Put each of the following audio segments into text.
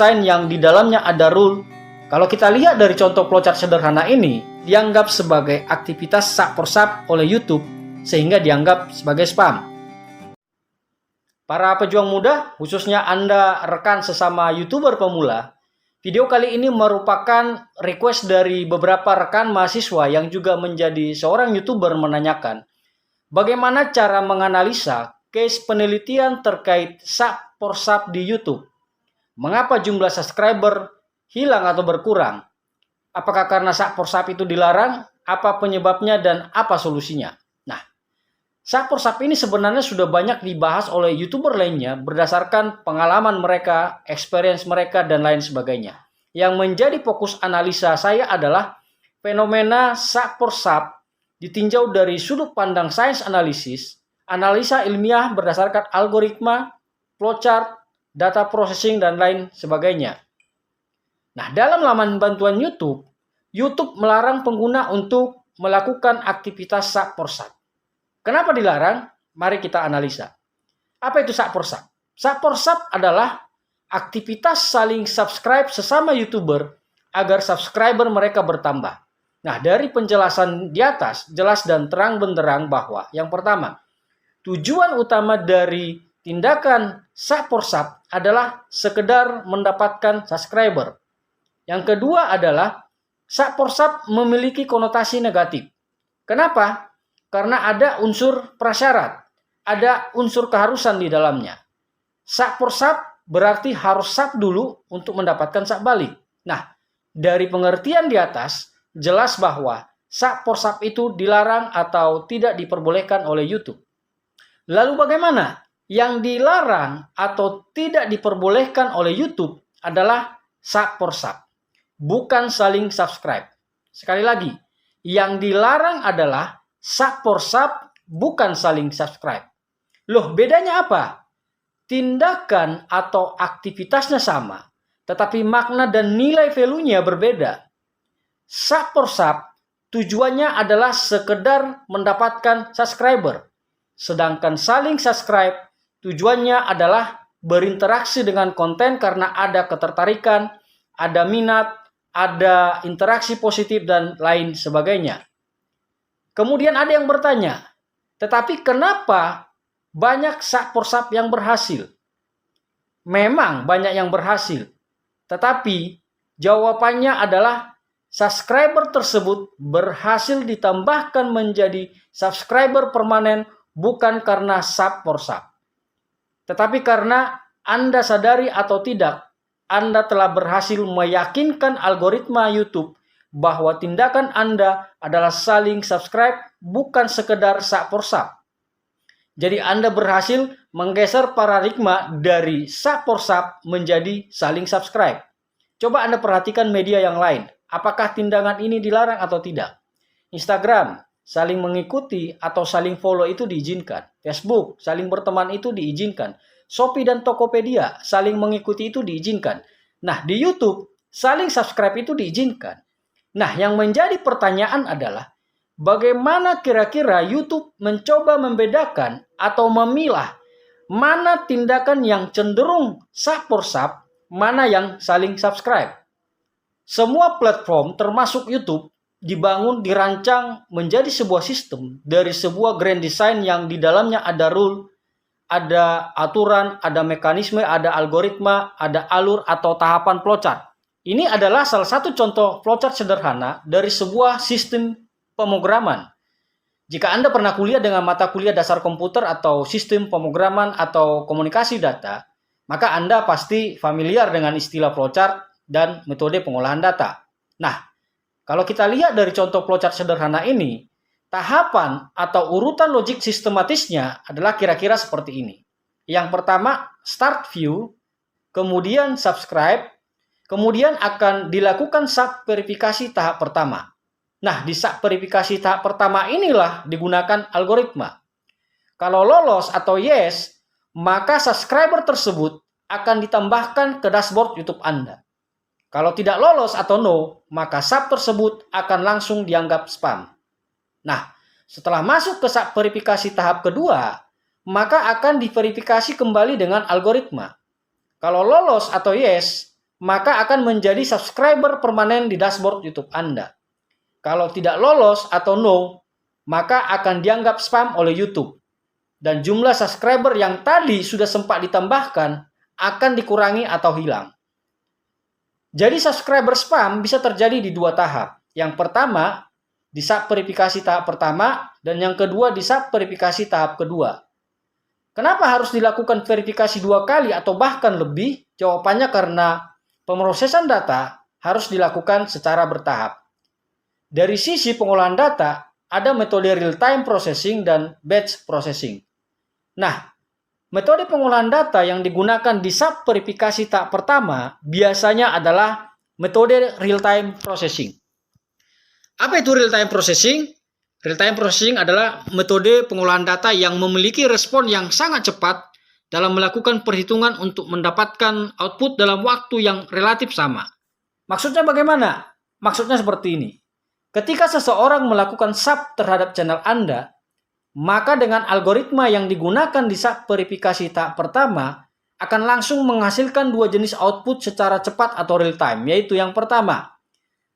desain yang di dalamnya ada rule. Kalau kita lihat dari contoh flowchart sederhana ini, dianggap sebagai aktivitas sak per sak oleh YouTube, sehingga dianggap sebagai spam. Para pejuang muda, khususnya Anda rekan sesama YouTuber pemula, video kali ini merupakan request dari beberapa rekan mahasiswa yang juga menjadi seorang YouTuber menanyakan, bagaimana cara menganalisa case penelitian terkait sak per sak di YouTube? Mengapa jumlah subscriber hilang atau berkurang? Apakah karena sak per sak itu dilarang? Apa penyebabnya dan apa solusinya? Nah, sak per sak ini sebenarnya sudah banyak dibahas oleh YouTuber lainnya berdasarkan pengalaman mereka, experience mereka, dan lain sebagainya. Yang menjadi fokus analisa saya adalah fenomena sak per sak ditinjau dari sudut pandang sains analisis, analisa ilmiah berdasarkan algoritma, flowchart, data processing, dan lain sebagainya. Nah, dalam laman bantuan YouTube, YouTube melarang pengguna untuk melakukan aktivitas sak per sak. Kenapa dilarang? Mari kita analisa. Apa itu sak per sak? Sak per sak adalah aktivitas saling subscribe sesama YouTuber agar subscriber mereka bertambah. Nah, dari penjelasan di atas, jelas dan terang benderang bahwa yang pertama, tujuan utama dari tindakan sak per sak adalah sekedar mendapatkan subscriber. Yang kedua adalah sak per sak memiliki konotasi negatif. Kenapa? Karena ada unsur prasyarat, ada unsur keharusan di dalamnya. Sak per sak berarti harus sak dulu untuk mendapatkan sak balik. Nah, dari pengertian di atas, jelas bahwa sak per sak itu dilarang atau tidak diperbolehkan oleh YouTube. Lalu bagaimana? Yang dilarang atau tidak diperbolehkan oleh YouTube adalah sak per sak, bukan saling subscribe. Sekali lagi, yang dilarang adalah sak per sak, bukan saling subscribe. Loh, bedanya apa? Tindakan atau aktivitasnya sama, tetapi makna dan nilai value-nya berbeda. Sak per sak tujuannya adalah sekedar mendapatkan subscriber. Sedangkan saling subscribe tujuannya adalah berinteraksi dengan konten karena ada ketertarikan, ada minat, ada interaksi positif, dan lain sebagainya. Kemudian ada yang bertanya, tetapi kenapa banyak sak per sak yang berhasil? Memang banyak yang berhasil, tetapi jawabannya adalah subscriber tersebut berhasil ditambahkan menjadi subscriber permanen bukan karena sak per sak. Tetapi karena Anda sadari atau tidak, Anda telah berhasil meyakinkan algoritma YouTube bahwa tindakan Anda adalah saling subscribe bukan sekedar sak per sak. Jadi Anda berhasil menggeser paradigma dari sak per sak menjadi saling subscribe. Coba Anda perhatikan media yang lain. Apakah tindakan ini dilarang atau tidak? Instagram, saling mengikuti atau saling follow itu diizinkan. Facebook, saling berteman itu diizinkan. Shopee dan Tokopedia, saling mengikuti itu diizinkan. Nah, di YouTube, saling subscribe itu diizinkan. Nah, yang menjadi pertanyaan adalah, bagaimana kira-kira YouTube mencoba membedakan atau memilah mana tindakan yang cenderung sak per sak, mana yang saling subscribe? Semua platform termasuk YouTube dirancang menjadi sebuah sistem dari sebuah grand design yang di dalamnya ada rule, ada aturan, ada mekanisme, ada algoritma, ada alur atau tahapan flowchart. Ini adalah salah satu contoh flowchart sederhana dari sebuah sistem pemrograman. Jika Anda pernah kuliah dengan mata kuliah dasar komputer atau sistem pemrograman atau komunikasi data, maka Anda pasti familiar dengan istilah flowchart dan metode pengolahan data. Nah, kalau kita lihat dari contoh flowchart sederhana ini, tahapan atau urutan logik sistematisnya adalah kira-kira seperti ini. Yang pertama, start view, kemudian subscribe, kemudian akan dilakukan sub verifikasi tahap pertama. Nah, di sub verifikasi tahap pertama inilah digunakan algoritma. Kalau lolos atau yes, maka subscriber tersebut akan ditambahkan ke dashboard YouTube Anda. Kalau tidak lolos atau no, maka sub tersebut akan langsung dianggap spam. Nah, setelah masuk ke sub verifikasi tahap kedua, maka akan diverifikasi kembali dengan algoritma. Kalau lolos atau yes, maka akan menjadi subscriber permanen di dashboard YouTube Anda. Kalau tidak lolos atau no, maka akan dianggap spam oleh YouTube. Dan jumlah subscriber yang tadi sudah sempat ditambahkan akan dikurangi atau hilang. Jadi subscriber spam bisa terjadi di dua tahap. Yang pertama, di saat verifikasi tahap pertama, dan yang kedua di saat verifikasi tahap kedua. Kenapa harus dilakukan verifikasi 2 kali atau bahkan lebih? Jawabannya karena pemrosesan data harus dilakukan secara bertahap. Dari sisi pengolahan data, ada metode real-time processing dan batch processing. Nah, metode pengolahan data yang digunakan di saat verifikasi tahap pertama biasanya adalah metode real-time processing. Apa itu real-time processing? Real-time processing adalah metode pengolahan data yang memiliki respon yang sangat cepat dalam melakukan perhitungan untuk mendapatkan output dalam waktu yang relatif sama. Maksudnya bagaimana? Maksudnya seperti ini. Ketika seseorang melakukan sub terhadap channel Anda, maka dengan algoritma yang digunakan di saat verifikasi tahap pertama akan langsung menghasilkan 2 jenis output secara cepat atau real time, yaitu yang pertama,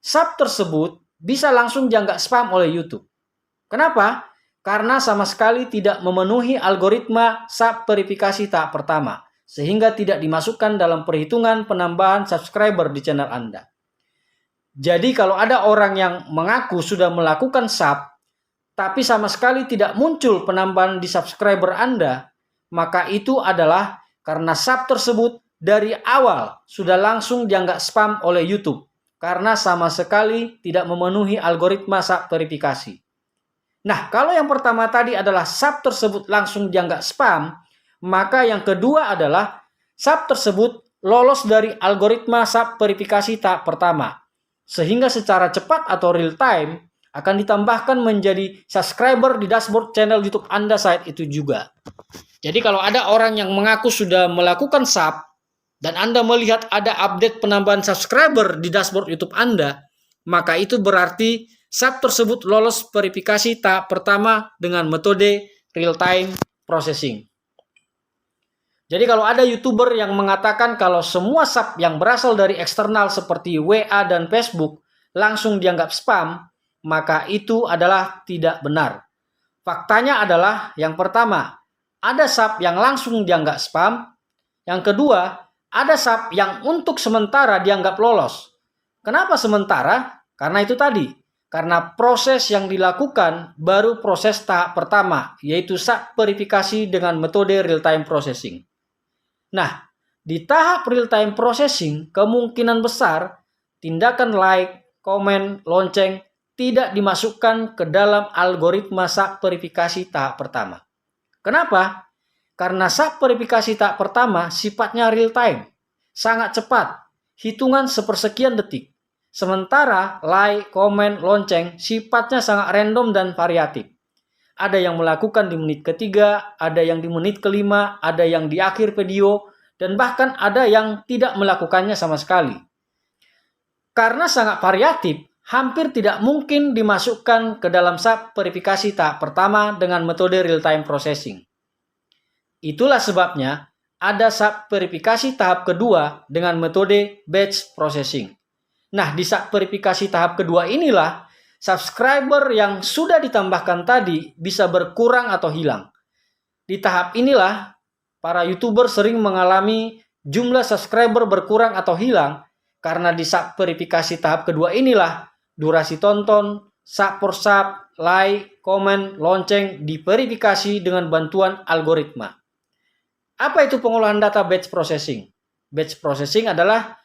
sub tersebut bisa langsung dianggap spam oleh YouTube. Kenapa? Karena sama sekali tidak memenuhi algoritma sub verifikasi tahap pertama, sehingga tidak dimasukkan dalam perhitungan penambahan subscriber di channel Anda. Jadi kalau ada orang yang mengaku sudah melakukan sub, tapi sama sekali tidak muncul penambahan di subscriber Anda, maka itu adalah karena sub tersebut dari awal sudah langsung dianggap spam oleh YouTube, karena sama sekali tidak memenuhi algoritma sub verifikasi. Nah, kalau yang pertama tadi adalah sub tersebut langsung dianggap spam, maka yang kedua adalah sub tersebut lolos dari algoritma sub verifikasi tahap pertama, sehingga secara cepat atau real time akan ditambahkan menjadi subscriber di dashboard channel YouTube Anda saat itu juga. Jadi kalau ada orang yang mengaku sudah melakukan sub dan Anda melihat ada update penambahan subscriber di dashboard YouTube Anda, maka itu berarti sub tersebut lolos verifikasi tahap pertama dengan metode real-time processing. Jadi kalau ada YouTuber yang mengatakan kalau semua sub yang berasal dari eksternal seperti WA dan Facebook langsung dianggap spam, maka itu adalah tidak benar. Faktanya adalah yang pertama, ada sub yang langsung dianggap spam. Yang kedua, ada sub yang untuk sementara dianggap lolos. Kenapa sementara? Karena itu tadi. Karena proses yang dilakukan baru proses tahap pertama, yaitu sub verifikasi dengan metode real-time processing. Nah, di tahap real-time processing, kemungkinan besar tindakan like, komen, lonceng tidak dimasukkan ke dalam algoritma sub verifikasi tahap pertama. Kenapa? Karena sub verifikasi tahap pertama sifatnya real time, sangat cepat, hitungan sepersekian detik. Sementara like, komen, lonceng sifatnya sangat random dan variatif. Ada yang melakukan di menit ketiga, ada yang di menit kelima, ada yang di akhir video, dan bahkan ada yang tidak melakukannya sama sekali. Karena sangat variatif, hampir tidak mungkin dimasukkan ke dalam sub verifikasi tahap pertama dengan metode real-time processing. Itulah sebabnya ada sub verifikasi tahap kedua dengan metode batch processing. Nah, di sub verifikasi tahap kedua inilah subscriber yang sudah ditambahkan tadi bisa berkurang atau hilang. Di tahap inilah para YouTuber sering mengalami jumlah subscriber berkurang atau hilang karena di sub verifikasi tahap kedua inilah durasi tonton, sub per sub, like, komen, lonceng diverifikasi dengan bantuan algoritma. Apa itu pengolahan data batch processing? Batch processing adalah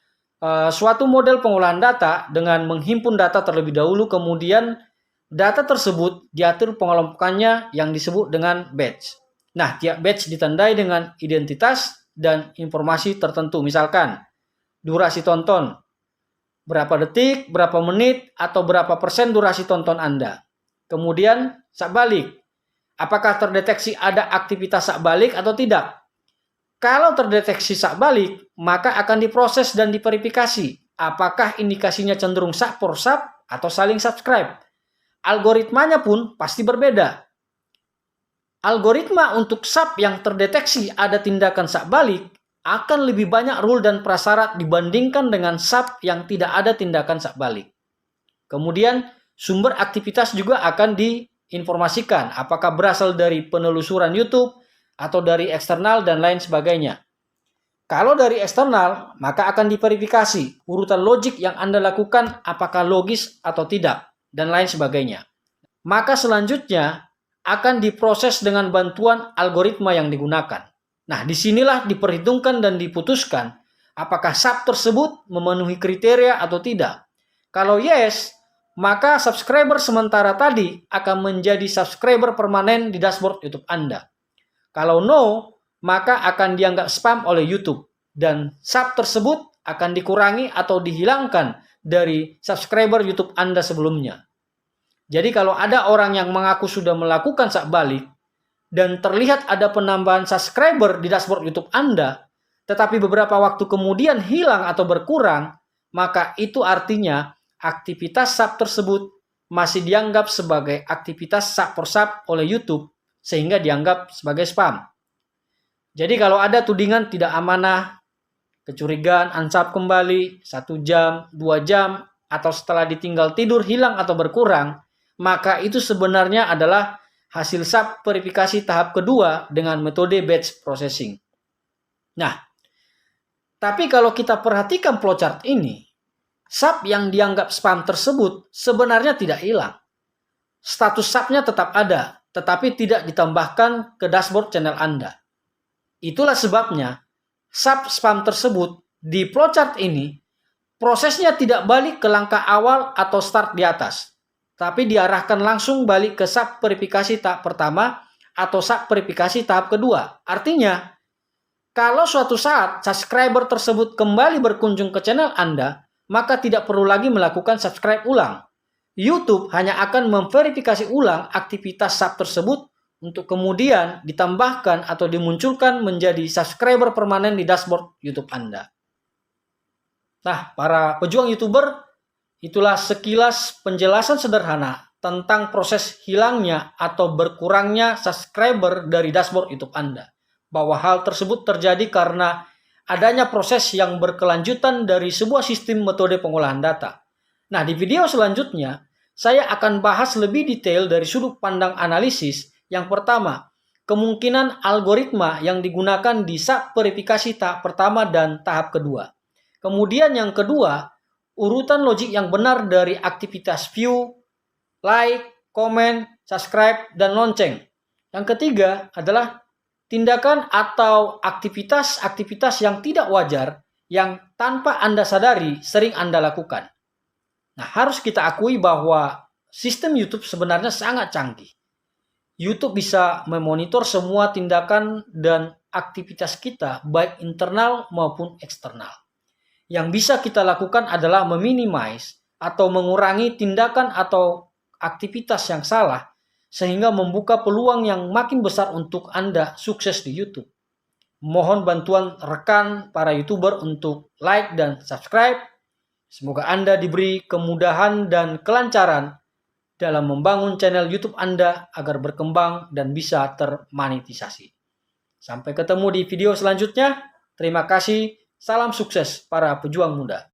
suatu model pengolahan data dengan menghimpun data terlebih dahulu, kemudian data tersebut diatur pengelompokannya yang disebut dengan batch. Nah, tiap batch ditandai dengan identitas dan informasi tertentu, misalkan durasi tonton, berapa detik, berapa menit, atau berapa persen durasi tonton Anda. Kemudian sak balik. Apakah terdeteksi ada aktivitas sak balik atau tidak? Kalau terdeteksi sak balik, maka akan diproses dan diverifikasi. Apakah indikasinya cenderung sak per sub atau saling subscribe? Algoritmanya pun pasti berbeda. Algoritma untuk sub yang terdeteksi ada tindakan sak balik akan lebih banyak rule dan prasyarat dibandingkan dengan sub yang tidak ada tindakan sub balik. Kemudian sumber aktivitas juga akan diinformasikan apakah berasal dari penelusuran YouTube atau dari eksternal dan lain sebagainya. Kalau dari eksternal, maka akan diverifikasi urutan logik yang Anda lakukan apakah logis atau tidak dan lain sebagainya. Maka selanjutnya akan diproses dengan bantuan algoritma yang digunakan. Nah, disinilah diperhitungkan dan diputuskan apakah sub tersebut memenuhi kriteria atau tidak. Kalau yes, maka subscriber sementara tadi akan menjadi subscriber permanen di dashboard YouTube Anda. Kalau no, maka akan dianggap spam oleh YouTube dan sub tersebut akan dikurangi atau dihilangkan dari subscriber YouTube Anda sebelumnya. Jadi kalau ada orang yang mengaku sudah melakukan sub balik dan terlihat ada penambahan subscriber di dashboard YouTube Anda, tetapi beberapa waktu kemudian hilang atau berkurang, maka itu artinya aktivitas sub tersebut masih dianggap sebagai aktivitas sub per sub oleh YouTube, sehingga dianggap sebagai spam. Jadi kalau ada tudingan tidak amanah, kecurigaan unsub kembali 1 jam, 2 jam, atau setelah ditinggal tidur hilang atau berkurang, maka itu sebenarnya adalah hasil sub verifikasi tahap kedua dengan metode batch processing. Nah, tapi kalau kita perhatikan flowchart ini, sub yang dianggap spam tersebut sebenarnya tidak hilang. Status subnya tetap ada, tetapi tidak ditambahkan ke dashboard channel Anda. Itulah sebabnya sub spam tersebut di flowchart ini prosesnya tidak balik ke langkah awal atau start di atas, tapi diarahkan langsung balik ke sub verifikasi tahap pertama atau sub verifikasi tahap kedua. Artinya, kalau suatu saat subscriber tersebut kembali berkunjung ke channel Anda, maka tidak perlu lagi melakukan subscribe ulang. YouTube hanya akan memverifikasi ulang aktivitas sub tersebut untuk kemudian ditambahkan atau dimunculkan menjadi subscriber permanen di dashboard YouTube Anda. Nah, para pejuang YouTuber, itulah sekilas penjelasan sederhana tentang proses hilangnya atau berkurangnya subscriber dari dashboard YouTube Anda. Bahwa hal tersebut terjadi karena adanya proses yang berkelanjutan dari sebuah sistem metode pengolahan data. Nah, di video selanjutnya, saya akan bahas lebih detail dari sudut pandang analisis. Yang pertama, kemungkinan algoritma yang digunakan di sub verifikasi tahap pertama dan tahap kedua. Kemudian yang kedua, urutan logik yang benar dari aktivitas view, like, comment, subscribe, dan lonceng. Yang ketiga adalah tindakan atau aktivitas-aktivitas yang tidak wajar yang tanpa Anda sadari sering Anda lakukan. Nah, harus kita akui bahwa sistem YouTube sebenarnya sangat canggih. YouTube bisa memonitor semua tindakan dan aktivitas kita, baik internal maupun eksternal. Yang bisa kita lakukan adalah meminimize atau mengurangi tindakan atau aktivitas yang salah, sehingga membuka peluang yang makin besar untuk Anda sukses di YouTube. Mohon bantuan rekan para YouTuber untuk like dan subscribe. Semoga Anda diberi kemudahan dan kelancaran dalam membangun channel YouTube Anda agar berkembang dan bisa termonetisasi. Sampai ketemu di video selanjutnya. Terima kasih. Salam sukses para pejuang muda.